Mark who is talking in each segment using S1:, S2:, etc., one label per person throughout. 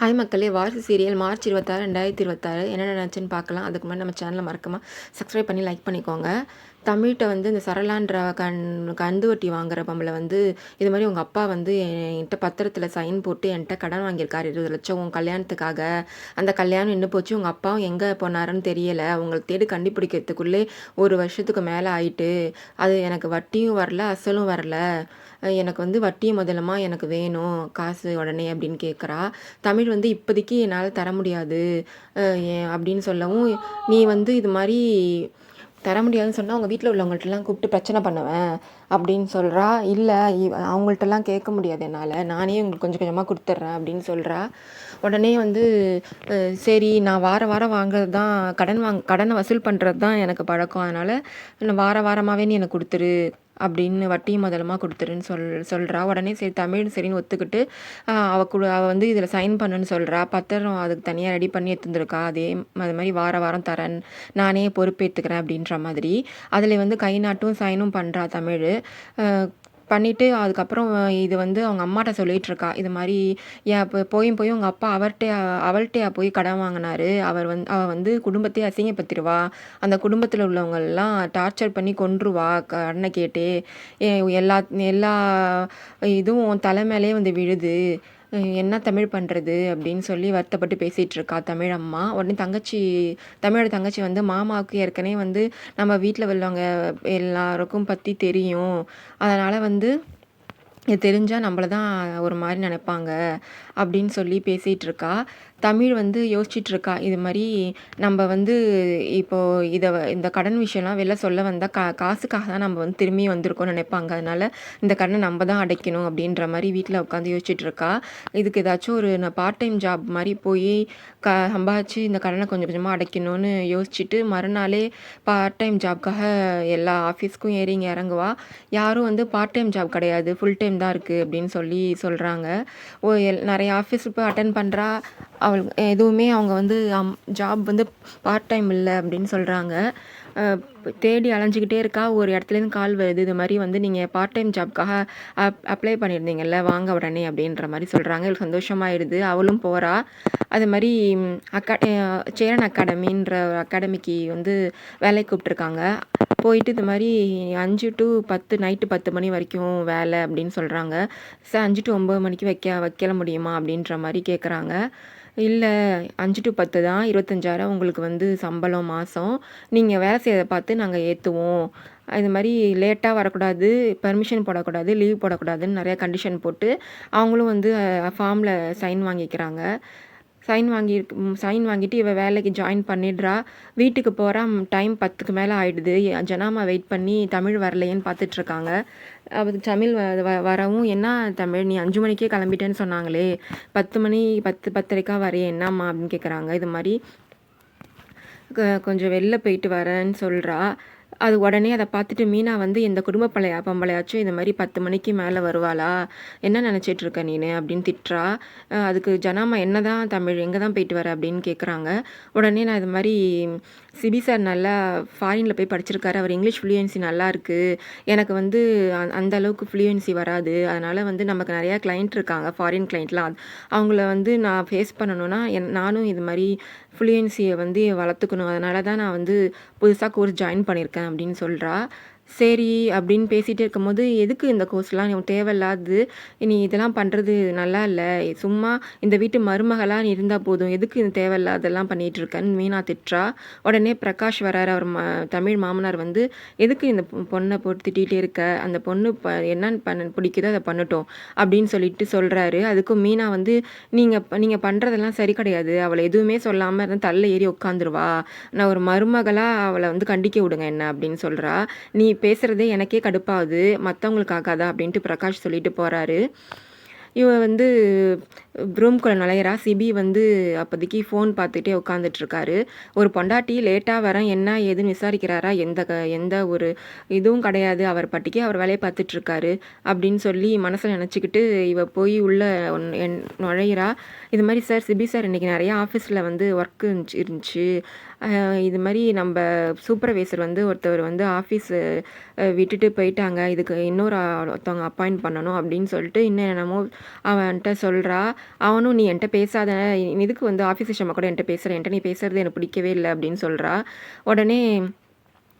S1: Hi மக்களே! வாரிசு serial March 26, 2026 என்ன நடந்துச்சுன்னு பார்க்கலாம். அதுக்கு முன்னாடி நம்ம சேனலை மறக்காம சப்ஸ்கிரைப் பண்ணி லைக் பண்ணிக்கோங்க. தமிழ்ட்ட வந்து இந்த சரளான்ற கந்து வட்டி வாங்குற பொம்பளை வந்து இது மாதிரி உங்கள் அப்பா வந்து என்கிட்ட பத்திரத்தில் சைன் போட்டு என்கிட்ட கடன் வாங்கியிருக்காரு 20 லட்சம் உன் கல்யாணத்துக்காக. அந்த கல்யாணம் நின்று போச்சு. உங்கள் அப்பாவும் எங்கே போனாருன்னு தெரியலை. அவங்களை தேடி கண்டுபிடிக்கிறதுக்குள்ளே 1 வருஷத்துக்கு மேலே ஆயிட்டு. அது எனக்கு வட்டியும் வரல, அசலும் வரல. எனக்கு வந்து வட்டியும் முதலுமா எனக்கு வேணும் காசு உடனே அப்படின்னு கேட்குறா. தமிழ் வந்து இப்போதைக்கு என்னால் தர முடியாது அப்படின்னு சொல்லவும், நீ வந்து இது மாதிரி தர முடியாதுன்னு சொன்னால் அவங்க வீட்டில் உள்ளவங்கள்ட்டலாம் கூப்பிட்டு பிரச்சனை பண்ணுவேன் அப்படின்னு சொல்கிறா. இல்லை அவங்கள்ட்டலாம் கேட்க முடியாது என்னால், நானே உங்களுக்கு கொஞ்சம் கொஞ்சமாக கொடுத்துட்றேன் அப்படின்னு சொல்கிறா. உடனே வந்து சரி நான் வாரம் வாங்குறது தான் கடனை வசூல் பண்ணுறது தான் எனக்கு பழக்கம், அதனால் நான் வாரமாகவே நீ எனக்கு கொடுத்துரு அப்படின்னு வட்டியும் முதலுமா கொடுத்துருன்னு சொல்கிறா. உடனே சரி தமிழ் சரின்னு ஒத்துக்கிட்டு அவள் வந்து இதில் சைன் பண்ணுன்னு சொல்கிறா. பத்திரம் அதுக்கு தனியாக ரெடி பண்ணி எடுத்துருந்துருக்கா. அது மாதிரி வாரம் தரேன், நானே பொறுப்பேற்றுக்கிறேன் அப்படின்ற மாதிரி. அதில் வந்து கை நாட்டும் சைனும் பண்ணுறா தமிழ். பண்ணிவிட்டு அதுக்கப்புறம் இது வந்து அவங்க அம்மாட்ட சொல்லிகிட்ருக்கா. இது மாதிரி இப்போ போய் உங்கள் அப்பா அவள்கிட்டயா போய் கடன் வாங்கினாரு. அவள் வந்து குடும்பத்தையே அசிங்கப்படுத்திடுவா, அந்த குடும்பத்தில் உள்ளவங்கெல்லாம் டார்ச்சர் பண்ணி கொன்றுவா கடனை கேட்டு. எல்லா எல்லா இதுவும் தலை மேலே வந்து விழுது. என்ன தமிழ் பண்ணுறது அப்படின்னு சொல்லி வருத்தப்பட்டு பேசிகிட்டு இருக்கா தமிழ் அம்மா. உடனே தமிழோட தங்கச்சி வந்து மாமாவுக்கு ஏற்கனவே வந்து நம்ம வீட்டில் உள்ளவங்க எல்லாருக்கும் பற்றி தெரியும், அதனால் வந்து இது தெரிஞ்சால் நம்மள தான் ஒரு மாதிரி நினைப்பாங்க அப்படின்னு சொல்லி பேசிகிட்டு இருக்கா. தமிழ் வந்து யோசிச்சிட்ருக்கா. இது மாதிரி நம்ம வந்து இப்போது இந்த கடன் விஷயம்லாம் வெளில சொல்ல வந்தால் காசுக்காக தான் நம்ம வந்து திரும்பி வந்திருக்கோம்னு நினைப்பாங்க, அதனால் இந்த கடனை நம்ம தான் அடைக்கணும் அப்படின்ற மாதிரி வீட்டில் உட்காந்து யோசிச்சிட்ருக்கா. இதுக்கு ஏதாச்சும் ஒரு பார்ட் டைம் ஜாப் மாதிரி போய் சம்பாதிச்சு இந்த கடனை கொஞ்சம் கொஞ்சமாக அடைக்கணும்னு யோசிச்சுட்டு மறுநாளே பார்ட் டைம் ஜாப்காக எல்லா ஆஃபீஸ்க்கும் ஏறிங்க இறங்குவா. யாரும் வந்து பார்ட் டைம் ஜாப் கிடையாது, ஃபுல் டைம் தான் இருக்குது அப்படின்னு சொல்கிறாங்க. நிறைய ஆஃபீஸ் போய் அட்டன் பண்ணுறா. எதுவுமே அவங்க வந்து ஜாப் வந்து பார்ட் டைம் இல்லை அப்படின்னு சொல்கிறாங்க. தேடி அலைஞ்சிக்கிட்டே இருக்கா. ஒரு இடத்துலேருந்து கால் வருது, இது மாதிரி வந்து நீங்கள் பார்ட் டைம் ஜாப்காக அப்ளை பண்ணியிருந்தீங்கல்ல, வாங்க உடனே அப்படின்ற மாதிரி சொல்கிறாங்க. இவளுக்கு சந்தோஷமாயிடுது. அவளும் போகிறா. அது மாதிரி சேரன் அகாடமின்ற அகாடமிக்கு வந்து வேலைக்கு கூப்பிட்ருக்காங்க. போயிட்டு இது மாதிரி 5 to 10 நைட்டு 10 மணி வரைக்கும் வேலை அப்படின்னு சொல்கிறாங்க. சார் 5 to 9 மணிக்கு வைக்கல முடியுமா அப்படின்ற மாதிரி கேட்குறாங்க. இல்லை 5 to 10 தான், 25,000 உங்களுக்கு வந்து சம்பளம் மாதம், நீங்கள் வேலை செய்யறதை பார்த்து நாங்கள் ஏற்றுவோம், இது மாதிரி லேட்டாக வரக்கூடாது, பெர்மிஷன் போடக்கூடாது, லீவ் போடக்கூடாதுன்னு நிறையா கண்டிஷன் போட்டு அவங்களும் வந்து ஃபார்மில் சைன் வாங்கிக்கிறாங்க. சைன் வாங்கிட்டு இவள் வேலைக்கு ஜாயின் பண்ணிடுறா. வீட்டுக்கு போகிறா. டைம் 10க்கு மேலே ஆகிடுது. ஜனாமா வெயிட் பண்ணி தமிழ் வரலையேன்னு பார்த்துட்ருக்காங்க. அது தமிழ் வரவும், என்ன தமிழ் நீ 5 மணிக்கே கிளம்பிட்டேன்னு சொன்னாங்களே, 10 மணி 10:30 வரையே என்னம்மா அப்படின்னு கேட்குறாங்க. இது மாதிரி கொஞ்சம் வெளில போயிட்டு வரேன்னு சொல்கிறா. அது உடனே அதை பார்த்துட்டு மீனா வந்து இந்த குடும்ப பொம்பளையாச்சும் இந்த மாதிரி 10 மணிக்கு மேலே வருவாளா, என்ன நினச்சிட்ருக்க நீனு அப்படின்னு திட்டுறா. அதுக்கு ஜனாமா என்ன தான் தமிழ் எங்கே தான் போயிட்டு வர அப்படின்னு கேட்குறாங்க. உடனே நான் இது மாதிரி சிபி சார் நல்லா ஃபாரினில் போய் படிச்சிருக்காரு, அவர் இங்கிலீஷ் ஃப்ளூயன்சி நல்லா இருக்குது, எனக்கு வந்து அந்த அளவுக்கு ஃப்ளூயன்சி வராது, அதனால் வந்து நமக்கு நிறையா கிளைண்ட் இருக்காங்க ஃபாரின் கிளைண்ட்லாம், அவங்கள வந்து நான் ஃபேஸ் பண்ணணுன்னா நானும் இது மாதிரி ஃப்ளூயன்சியை வந்து வளர்த்துக்கணும், அதனால தான் நான் வந்து புதுசாக கோர்ஸ் ஜாயின் பண்ணியிருக்கேன் அப்படின்னு சொல்கிறா. சரி அப்படின்னு பேசிகிட்டே இருக்கும்போது, எதுக்கு இந்த கோர்ஸ்லாம் தேவையில்லாது, நீ இதெல்லாம் பண்ணுறது நல்லா இல்லை, சும்மா இந்த வீட்டு மருமகளாக நீ இருந்தால் போதும், எதுக்கு இது தேவையில்லாதெல்லாம் பண்ணிகிட்ருக்கன்னு மீனா திட்டுறா. உடனே பிரகாஷ் வரார். அவர் தமிழ் மாமனார் வந்து, எதுக்கு இந்த பொண்ணை போட்டு திட்டிகிட்டே இருக்க, அந்த பொண்ணு என்னன்னு பிடிக்குதோ அதை பண்ணட்டும் அப்படின்னு சொல்கிறாரு. அதுக்கும் மீனா வந்து, நீங்கள் பண்ணுறதெல்லாம் சரி கிடையாது, அவளை எதுவுமே சொல்லாமல் இருந்தால் தள்ள ஏறி உட்காந்துருவா, நான் ஒரு மருமகளாக அவளை வந்து கண்டிக்க விடுங்க என்ன அப்படின்னு சொல்கிறா. நீ பேசுகிறதே எனக்கே கடுப்பாகுது, மற்றவங்களுக்காகாதா அப்படின்ட்டு பிரகாஷ் சொல்லிட்டு போகிறாரு. இவன் வந்து ரூம்குள்ளே நுழையிறா. சிபி வந்து அப்போதைக்கு ஃபோன் பார்த்துட்டே உட்காந்துட்ருக்காரு. ஒரு பொண்டாட்டி லேட்டாக வரேன் என்ன ஏதுன்னு விசாரிக்கிறாரா, எந்த ஒரு இதுவும் கிடையாது, அவர் பாட்டிக்கு அவர் வேலையை பார்த்துட்ருக்காரு அப்படின்னு சொல்லி மனசில் நினச்சிக்கிட்டு இவ போய் உள்ளே நுழையிறா. இது மாதிரி சார் சிபி சார் இன்றைக்கி நிறையா ஆஃபீஸில் வந்து ஒர்க்கு இருந்துச்சு, இது மாரி நம்ப சூப்பர்வைசர் வந்து ஒருத்தவர் வந்து ஆஃபீஸு விட்டுட்டு போயிட்டாங்க. இதுக்கு இன்னொரு ஒருத்தவங்க அப்பாயிண்ட் பண்ணணும் அப்படின்னு சொல்லிட்டு இன்னும் என்னமோ அவன்ட்ட சொல்றா. அவனும் "நீ என்ட்ட பேசாத. நீ எதுக்கு வந்து ஆஃபீஸ் விஷயமா கூட என்ட்ட பேசுற? என்ட்ட நீ பேசுறது எனக்கு பிடிக்கவே இல்ல" அப்படின்னு சொல்றா. உடனே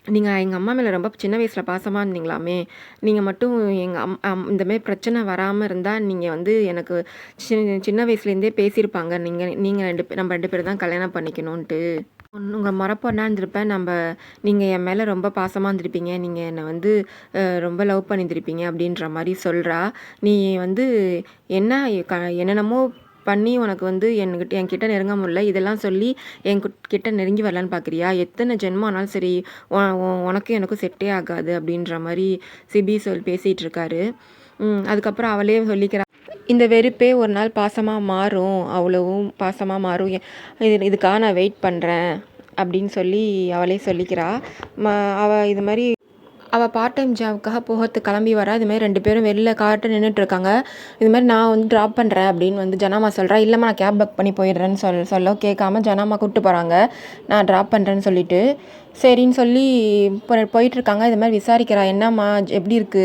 S1: "நீங்க எங்க அம்மா மேல ரொம்ப சின்ன வயசுல பாசமா இருந்தீங்களாமே! நீங்க மட்டும் எங்க இந்த மாரி பிரச்சனை வராம இருந்தா, நீங்க வந்து எனக்கு சின்ன வயசுலேருந்தே பேசியிருப்பாங்க. நீங்க நீங்க 2 நம்ம 2 பேரும் தான் கல்யாணம் பண்ணிக்கணுன்ட்டு. உங்க மொறப்பொண்ணா இருந்திருப்பேன். நீங்க என் மேல ரொம்ப பாசமா இருந்திருப்பீங்க. நீங்க என்ன வந்து ரொம்ப லவ் பண்ணியிருந்திருப்பீங்க." அப்படின்ற மாரி சொல்றா. "நீ வந்து என்ன க என்னென்னமோ பண்ணி உனக்கு வந்து என்கிட்ட நெருங்க முடியல. இதெல்லாம் சொல்லி கிட்ட நெருங்கி வரலான்னு பார்க்குறியா? எத்தன ஜென்மம் ஆனாலும் சரி, உ உ உனக்கும் எனக்கும் செட்டே ஆகாது." அப்படின்ற மாரி சிபி பேசிட்டு இருக்காரு. அதுக்கப்புறம் அவளே சொல்லிக்கிறா. இந்த வெறுப்பே ஒரு நாள் பாசமா மாறும். அவ்வளவும் பாசமா மாறும். இதுக்காக நான் வெயிட் பண்றேன் அப்படின்னு சொல்லி அவளே சொல்லிக்கிறா. ம அவ இது மாரி அவ பார்ட் டைம் ஜாப்க்காக போகறதுக்கு கிளம்பி வரா. இது மாரி 2 பேரும் வெளில கார்ட்ட நின்னுட்டுருக்காங்க. இது மாரி நான் வந்து ட்ராப் பண்றேன் அப்படின்னு வந்து ஜனாமா சொல்றா. இல்லம்மா நான் கேப் புக் பண்ணி போயிடுறேன்னு சொல்ல கேட்காம ஜனாமா கூப்பிட்டு போறாங்க. நான் ட்ராப் பண்றேன்னு சொல்லிட்டு. சரின்னு சொல்லி போயிட்டுருக்காங்க. இது மாரி விசாரிக்கிறா. "என்னம்மா எப்படி இருக்கு?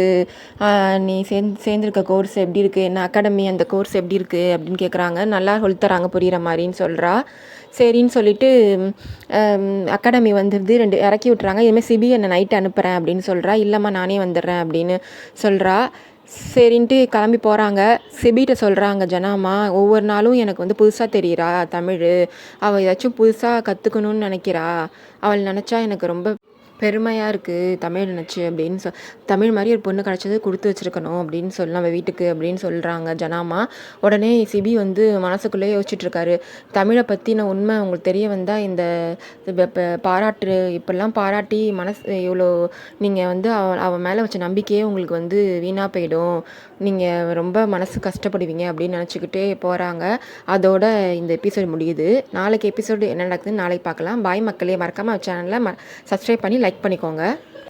S1: நீ சேர்ந்திருக்க கோர்ஸ் எப்படி இருக்கு? என்ன அகாடமி அந்த கோர்ஸ் எப்படி இருக்கு?" அப்படின்னு கேட்குறாங்க. நல்லா சொல்லித் தராங்க புரியிற மாரின்னு சொல்றா. சரின்னு சொல்லிட்டு அகாடமி வந்துடுது. 2 இறக்கி விட்டுறாங்க. "இதுமாரி சிபி என்ன நைட் அனுப்புறேன்" அப்படின்னு சொல்றா. "இல்லம்மா நானே வந்துடுறேன்" அப்படின்னு சொல்றா. சரின்ட்டு கிளம்பி போறாங்க. சிபிட்ட சொல்றாங்க ஜனாமா, "ஒவ்வொரு நாளும் எனக்கு வந்து புதுசா தெரியிறா தமிழு. அவ ஏதாச்சும் புதுசா கத்துக்கணும்னு நினைக்கிறா. அவள் நினச்சா எனக்கு ரொம்ப பெருமையா இருக்கு தமிழ் நினச்சு" அப்படின்னு "தமிழ் மாரி ஒரு பொண்ணு கிடைச்சது குடுத்து வச்சிருக்கணும்" அப்படின்னு நம்ம வீட்டுக்கு அப்படின்னு சொல்றாங்க ஜனாமா. உடனே சிபி வந்து மனசுக்குள்ளேயே யோசிச்சுட்ருக்காரு. தமிழை பத்தின உண்மை உங்களுக்கு தெரிய வந்தா இந்த பாராட்டு இப்படிலாம் பாராட்டி இவ்வளோ நீங்க வந்து அவ மேல வச்ச நம்பிக்கையே உங்களுக்கு வந்து வீணா போயிடும். நீங்க ரொம்ப மனசு கஷ்டப்படுவீங்க அப்படின்னு நினச்சுக்கிட்டே போறாங்க. அதோட இந்த எபிசோட் முடியுது. நாளைக்கு எபிசோடு என்ன நடக்குதுன்னு நாளைக்கு பார்க்கலாம். பாய் மக்களே! மறக்காம சேனலை சப்ஸ்கிரைப் பண்ணி லைக் பண்ணிக்கோங்க.